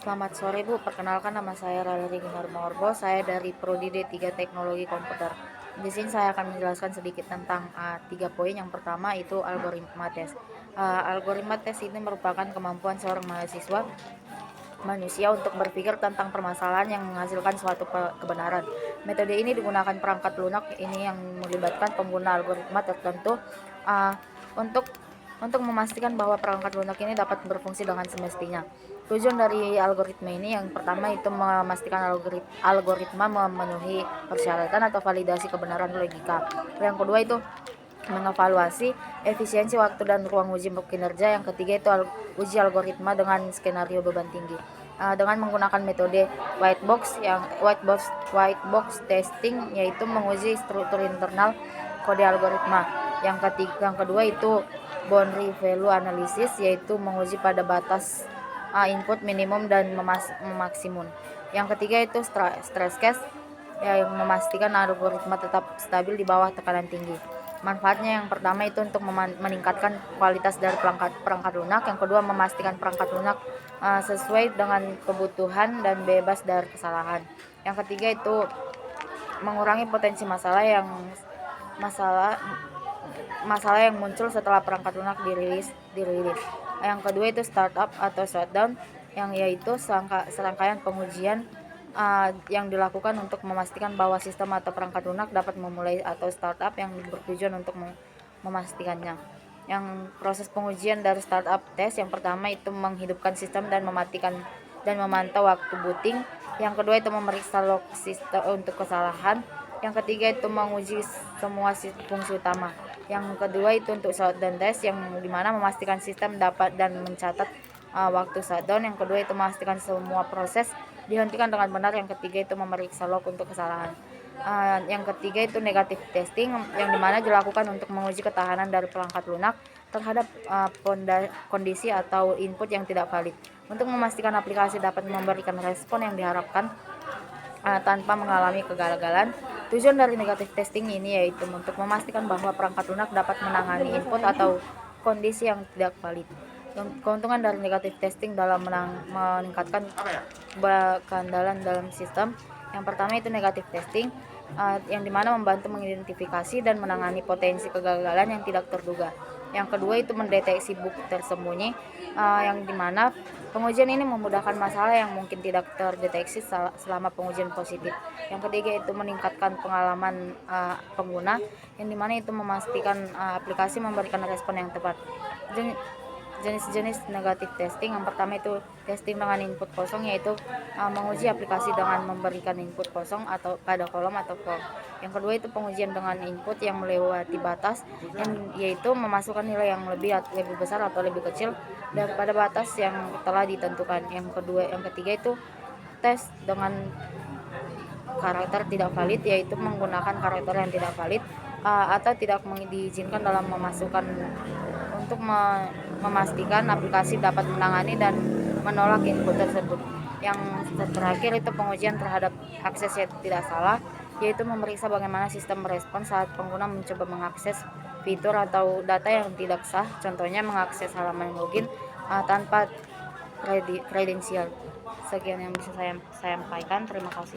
Selamat sore Bu, perkenalkan nama saya Raleigh Harmorbo, saya dari Prodi D3 Teknologi Komputer. Di sini saya akan menjelaskan sedikit tentang 3 poin. Yang pertama itu algoritma tes. Algoritma tes ini merupakan kemampuan seorang mahasiswa manusia untuk berpikir tentang permasalahan yang menghasilkan suatu kebenaran. Metode ini digunakan perangkat lunak ini yang melibatkan pengguna algoritma tertentu uh, untuk memastikan bahwa perangkat lunak ini dapat berfungsi dengan semestinya. Tujuan dari algoritma ini yang pertama itu memastikan algoritma memenuhi persyaratan atau validasi kebenaran logika. Yang kedua itu mengevaluasi efisiensi waktu dan ruang uji kinerja. Yang ketiga itu uji algoritma dengan skenario beban tinggi dengan menggunakan metode white box testing, yaitu menguji struktur internal kode algoritma. Yang kedua itu boundary value analysis, yaitu menguji pada batas input minimum dan memaksimum. Yang ketiga itu stress test, yang memastikan algoritma tetap stabil di bawah tekanan tinggi. Manfaatnya yang pertama itu untuk meningkatkan kualitas dari perangkat lunak. Yang kedua, memastikan perangkat lunak sesuai dengan kebutuhan dan bebas dari kesalahan. Yang ketiga itu mengurangi potensi masalah yang muncul setelah perangkat lunak dirilis. Yang kedua itu startup atau shutdown, yang yaitu serangkaian pengujian yang dilakukan untuk memastikan bahwa sistem atau perangkat lunak dapat memulai atau startup, yang bertujuan untuk memastikannya. Yang proses pengujian dari startup test, yang pertama itu menghidupkan sistem dan memantau waktu booting. Yang kedua itu memeriksa log sistem untuk kesalahan. Yang ketiga itu menguji semua fungsi utama. Yang kedua itu untuk shutdown test, yang dimana memastikan sistem dapat dan mencatat waktu shutdown. Yang kedua itu memastikan semua proses dihentikan dengan benar. Yang ketiga itu memeriksa log untuk kesalahan. Yang ketiga itu negative testing, yang dimana dilakukan untuk menguji ketahanan dari perangkat lunak terhadap kondisi atau input yang tidak valid, untuk memastikan aplikasi dapat memberikan respon yang diharapkan tanpa mengalami kegagalan. Tujuan dari negative testing ini yaitu untuk memastikan bahwa perangkat lunak dapat menangani input atau kondisi yang tidak valid. Keuntungan dari negative testing dalam meningkatkan keandalan dalam sistem. Yang pertama itu negative testing, yang dimana membantu mengidentifikasi dan menangani potensi kegagalan yang tidak terduga. Yang kedua itu mendeteksi bug tersembunyi, yang dimana pengujian ini memudahkan masalah yang mungkin tidak terdeteksi selama pengujian positif. Yang ketiga itu meningkatkan pengalaman pengguna, yang dimana itu memastikan aplikasi memberikan respon yang tepat. Jenis-jenis negatif testing, yang pertama itu testing dengan input kosong, yaitu menguji aplikasi dengan memberikan input kosong atau pada kolom atau form. Yang kedua itu pengujian dengan input yang melewati batas, yaitu memasukkan nilai yang lebih besar atau lebih kecil daripada batas yang telah ditentukan. Yang ketiga itu tes dengan karakter tidak valid, yaitu menggunakan karakter yang tidak valid atau tidak diizinkan dalam memasukkan untuk memastikan aplikasi dapat menangani dan menolak input tersebut. Yang terakhir itu pengujian terhadap akses yang tidak salah, yaitu memeriksa bagaimana sistem merespon saat pengguna mencoba mengakses fitur atau data yang tidak sah, contohnya mengakses halaman login tanpa kredensial. Sekian yang bisa saya sampaikan, terima kasih.